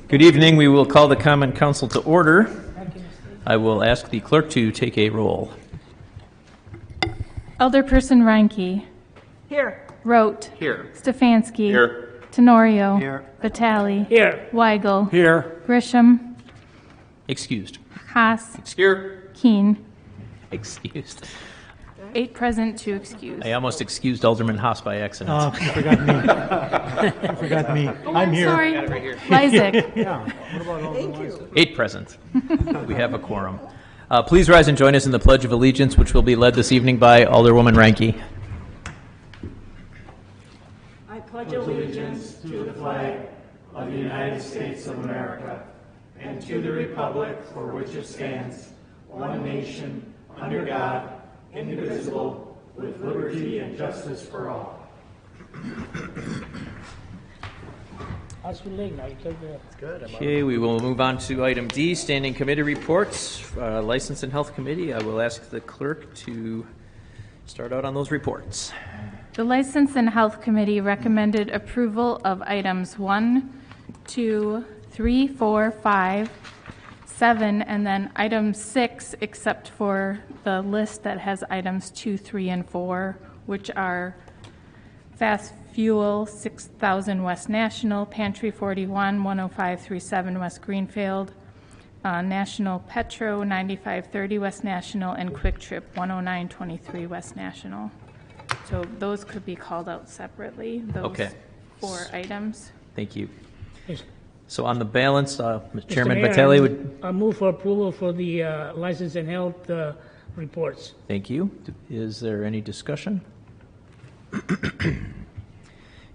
Good evening. We will call the Common Council to order. I will ask the clerk to take a roll. Alderperson Reinke. Here. Rote. Here. Stefanski. Here. Tenorio. Here. Vitale. Here. Weigel. Here. Grisham. Excused. Haas. Here. Keen. Excused. 8 present, 2 excused. I almost excused Alderman Haas by accident. Oh, you forgot me. You forgot me. I'm here. Sorry. Lysick. Yeah. What about all the ones? 8 present. We have a quorum. Please rise and join us in the Pledge of Allegiance, which will be led this evening by Alderwoman Reinke. I pledge allegiance to the flag of the United States of America and to the republic for which it stands, one nation, under God, indivisible, with liberty and justice for all. Okay, we will move on to item D, Standing Committee Reports, License and Health Committee. I will ask the clerk to start out on those reports. The License and Health Committee recommended approval of items 1, 2, 3, 4, 5, 7, and then item 6, except for the list that has items 2, 3, and 4, which are Fast Fuel, 6000 West National, Pantry 41, 10537 West Greenfield, National Petro, 9530 West National, and Quick Trip, 10923 West National. So those could be called out separately, those Okay. 4 items. Thank you. So on the balance, Chairman Mayor, Vitale would... I move for approval for the license and health reports. Thank you. Is there any discussion?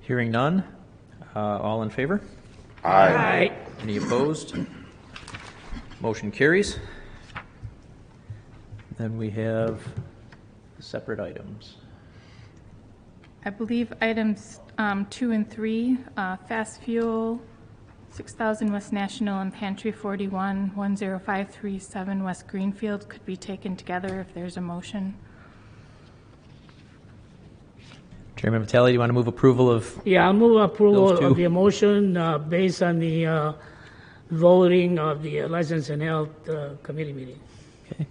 Hearing none. All in favor? Aye. Any opposed? Motion carries. Then we have separate items. I believe items 2 and 3, Fast Fuel, 6000 West National, and Pantry 41, 10537 West Greenfield could be taken together if there's a motion. Chairman Vitale, do you want to move approval of? Yeah, I'll move approval Those two. of the motion based on the voting of the license and health committee meeting. Okay.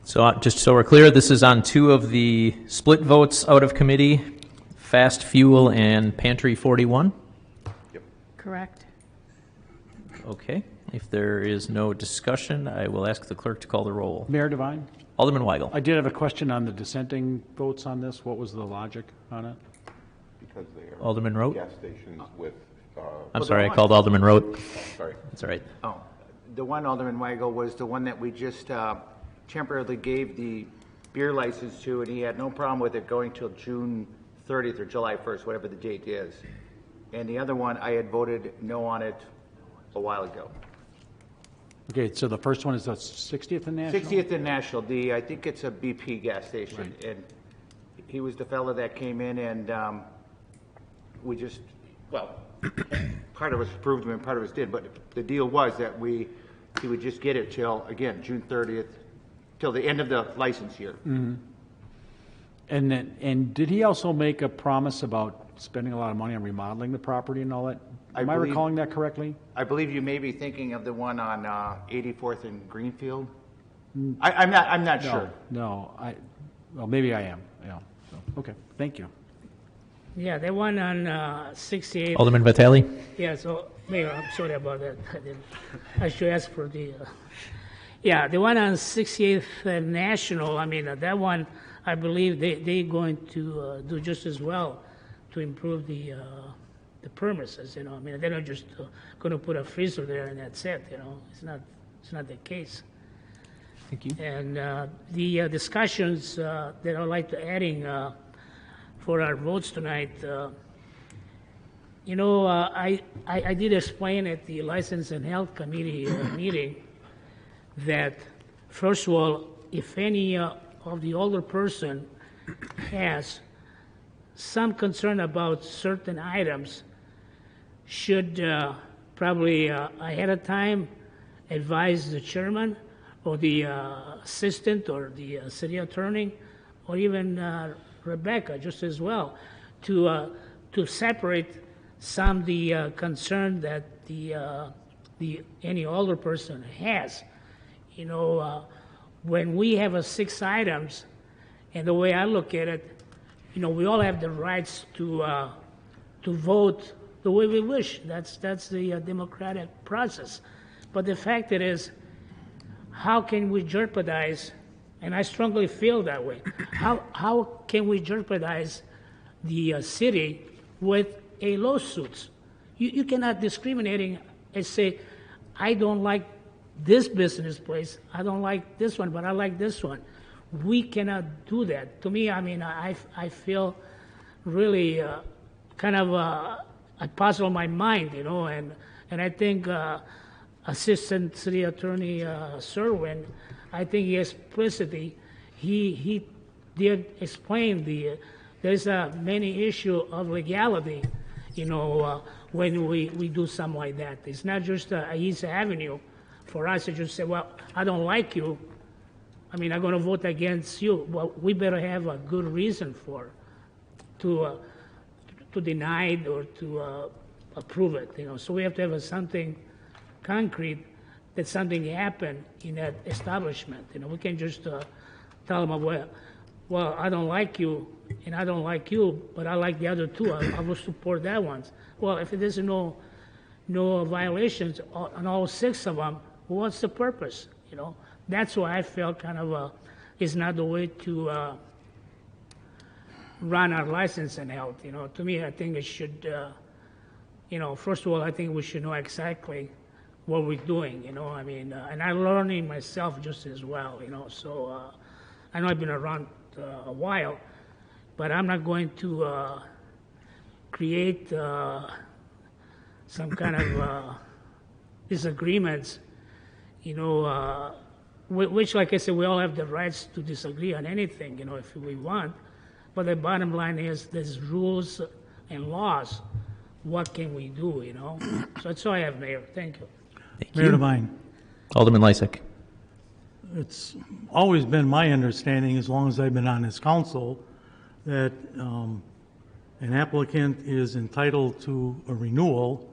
So just so we're clear, this is on 2 of the split votes out of committee, Fast Fuel and Pantry 41? Correct. Okay. If there is no discussion, I will ask the clerk to call the roll. Mayor Devine, Alderman Weigel. I did have a question on the dissenting votes on this. What was the logic on it? Because they are Alderman Rote. gas stations with, I'm sorry, I called Alderman Rote. sorry. That's all right. Oh, the one, Alderman Weigel, was the one that we just temporarily gave the beer license to, and he had no problem with it going till June 30th or July 1st, whatever the date is. And the other one, I had voted no on it a while ago. Okay, so the first one is the 60th and National? 60th and National, I think it's a BP gas station. And he was the fellow that came in and we just, well, part of us approved him and part of us did, but the deal was that he would just get it till, again, June 30th, till the end of the license year. And then, and did he also make a promise about spending a lot of money on remodeling the property and all that? Am I believe- recalling that correctly? I believe you may be thinking of the one on 84th and Greenfield. I'm not sure. No, well, maybe I am, yeah. So, okay, thank you. Yeah, the one on 68. Alderman Vitale. Yeah, so, Mayor, I'm sorry about that. I should ask for the, yeah, the one on 68th and National, I mean, that one, I believe they're going to do just as well to improve the premises, you know. I mean, they're not just going to put a freezer there and that's it, you know. It's not the case. Thank you. And the discussions that I'd like to adding for our votes tonight, you know, I did explain at the License and Health Committee meeting that, first of all, if any of the older person has some concern about certain items, should probably ahead of time advise the chairman or the assistant or the city attorney or even Rebecca just as well to separate some of the concern that any older person has. When we have 6 items, and the way I look at it, we all have the rights to vote the way we wish. That's the democratic process. But the fact is, how can we jeopardize? And I strongly feel that way. How can we jeopardize the city with a lawsuits? You cannot discriminating and say, I don't like this business place, I don't like this one, but I like this one. We cannot do that. To me, I feel really kind of a puzzle in my mind, and I think Assistant City Attorney Serwin, I think he explicitly, he did explain there's many issue of legality, when we do something like that. It's not just a easy avenue for us to just say, well, I don't like you, I'm going to vote against you. Well, we better have a good reason to deny it or to approve it. So we have to have something concrete that something happened in that establishment. We can't just tell them, well, I don't like you and I don't like you, but I like the other 2. I will support that one. Well, if there's no violations on all 6 of them, what's the purpose? That's why I felt kind of is not the way to run our license and health. To me, I think it should, first of all, I think we should know exactly what we're doing, and I'm learning myself just as well, so I know I've been around a while, but I'm not going to create some kind of disagreements, which, like I said, we all have the rights to disagree on anything, if we want. But the bottom line is there's rules and laws. What can we do, So that's all I have, Mayor. Thank you. Thank Mayor you. Devine, Alderman Lysick. it's always been my understanding, as long as I've been on this council, that an applicant is entitled to a renewal,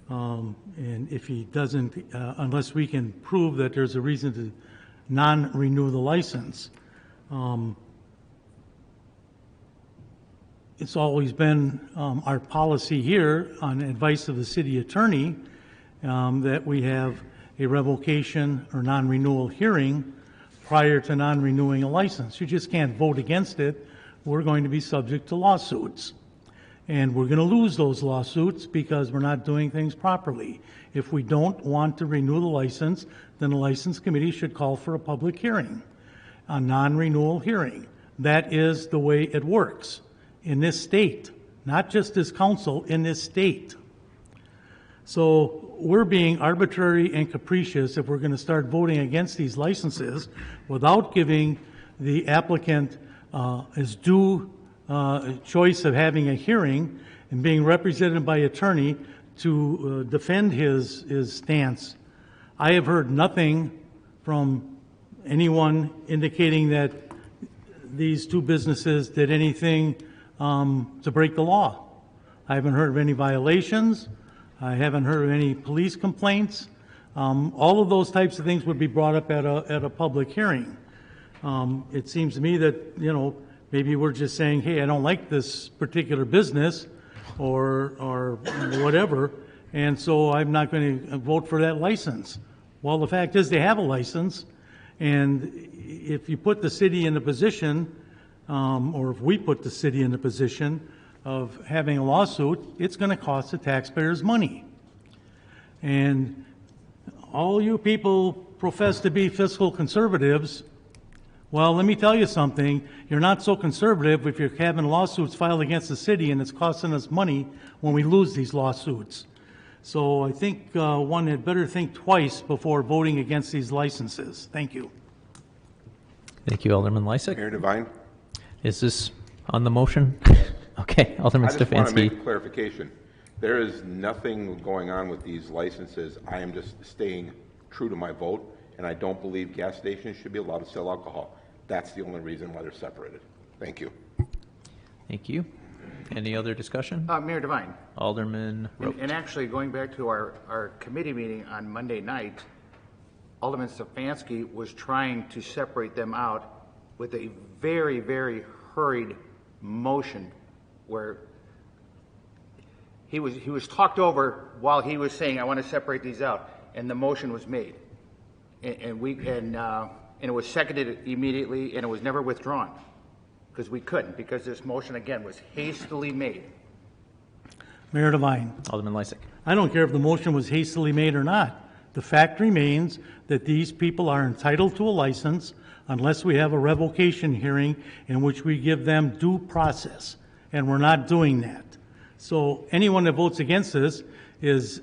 and if he doesn't, unless we can prove that there's a reason to non-renew the license. It's always been our policy here, on advice of the city attorney, that we have a revocation or non-renewal hearing prior to non-renewing a license. You just can't vote against it. We're going to be subject to lawsuits. And we're going to lose those lawsuits because we're not doing things properly. If we don't want to renew the license, then the license committee should call for a public hearing, a non-renewal hearing. That is the way it works in this state, not just this council, in this state. So we're being arbitrary and capricious if we're going to start voting against these licenses without giving the applicant his due choice of having a hearing and being represented by attorney to defend his stance. I have heard nothing from anyone indicating that these 2 businesses did anything to break the law. I haven't heard of any violations. I haven't heard of any police complaints. All of those types of things would be brought up at a public hearing. It seems to me that, maybe we're just saying, hey, I don't like this particular business or whatever, and so I'm not going to vote for that license. Well, the fact is they have a license, and if you put the city in a position, or if we put the city in a position of having a lawsuit, it's going to cost the taxpayers money. And all you people profess to be fiscal conservatives. Well, let me tell you something. You're not so conservative if you're having lawsuits filed against the city and it's costing us money when we lose these lawsuits. So I think one had better think twice before voting against these licenses. Thank you. Thank you, Alderman Lysick. Mayor Devine, Is this on the motion? Okay, Alderman I just want to Stefanski. make a clarification. There is nothing going on with these licenses. I am just staying true to my vote, and I don't believe gas stations should be allowed to sell alcohol. That's the only reason why they're separated. Thank you. Thank you. Any other discussion? Mayor Devine, Alderman Rote. and actually going back to our committee meeting on Monday night, Alderman Stefanski was trying to separate them out with a very, very hurried motion where he was talked over while he was saying, I want to separate these out, and the motion was made. And it was seconded immediately, and it was never withdrawn, because we couldn't, because this motion, again, was hastily made. Mayor Devine, Alderman Lysick. I don't care if the motion was hastily made or not. The fact remains that these people are entitled to a license unless we have a revocation hearing in which we give them due process, and we're not doing that. So anyone that votes against this is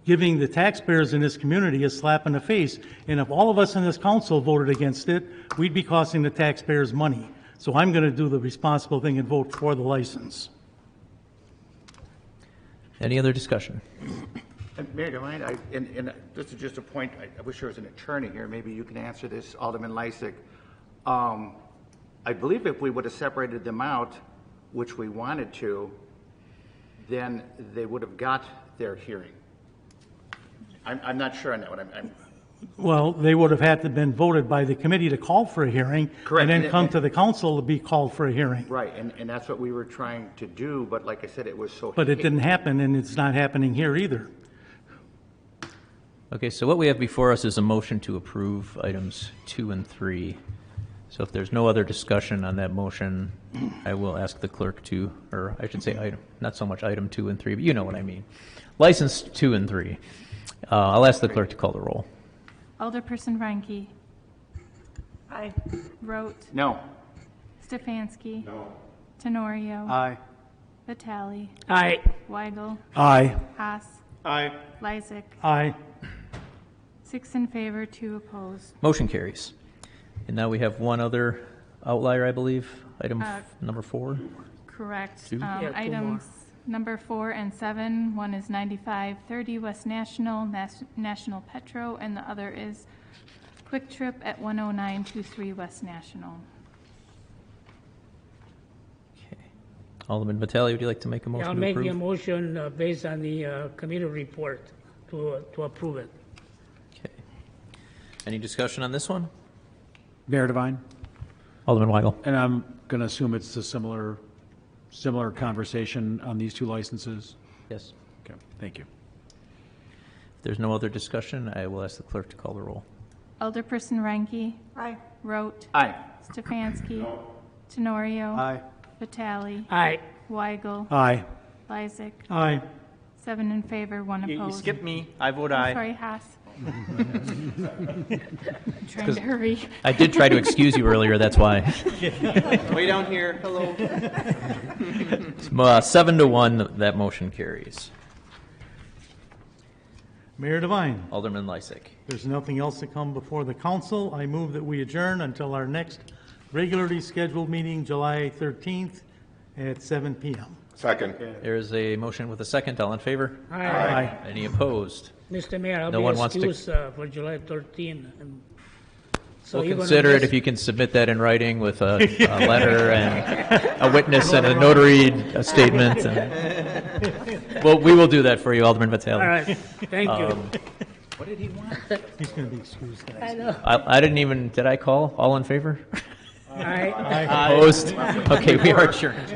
giving the taxpayers in this community a slap in the face. And if all of us in this council voted against it, we'd be costing the taxpayers money. So I'm going to do the responsible thing and vote for the license. Any other discussion? And Mayor Devine, and this is just a point, I wish there was an attorney here, maybe you can answer this, Alderman Lysick. I believe if we would have separated them out, which we wanted to, then they would have got their hearing. I'm not sure on that one. Well, they would have had to have been voted by the committee to call for a hearing. Correct. And then come to the council to be called for a hearing. Right, and that's what we were trying to do, but like I said, it was so. But it didn't happen, and it's not happening here either. Okay, so what we have before us is a motion to approve items 2 and 3. So if there's no other discussion on that motion, I will ask the clerk to, or I should say item, not so much item 2 and 3, but you know what I mean. License 2 and 3. I'll ask the clerk to call the roll. Alderperson Reinke. Aye. Rote. No. Stefanski. No. Tenorio. Aye. Vitale. Aye. Weigel. Aye. Haas. Aye. Lysick. Aye. 6 in favor, 2 opposed. Motion carries. And now we have one other outlier, I believe, item number 4. Correct. Two? Yeah, 2 more. Items number 4 and 7, one is 9530 West National, National Petro, and the other is Quick Trip at 10923 West National. Okay. Alderman Vitale, would you like to make a motion I'll to make approve? the motion based on the committee report to approve it. Okay. Any discussion on this one? Mayor Devine? Alderman Weigel. And I'm going to assume it's a similar conversation on these 2 licenses? Yes. Okay, thank you. If there's no other discussion, I will ask the clerk to call the roll. Alderperson Reinke. Aye. Rote. Aye. Stefanski. No. Tenorio. Aye. Vitale. Aye. Weigel. Aye. Lysick. Aye. 7 in favor, 1 opposed. You skipped me. I vote I'm aye. sorry, Haas. Trying to hurry. I did try to excuse you earlier, that's why. Way down here, hello. 7-1, that motion carries. Mayor Devine, Alderman Lysick. there's nothing else to come before the council. I move that we adjourn until our next regularly scheduled meeting, July 13th at 7 p.m. Second. There is a motion with a second. All in favor? Aye. Any opposed? Mr. Mayor, I'll No be one wants to- excused for July 13. And so We'll you're gonna consider it just- if you can submit that in writing with a letter and a witness and a notary statement. And well, we will do that for you, Alderman Vitale. All right, thank you. What did he want? He's going to be excused, guys. I know. I didn't even, did I call? All in favor? Aye. Opposed? Okay, we are adjourned.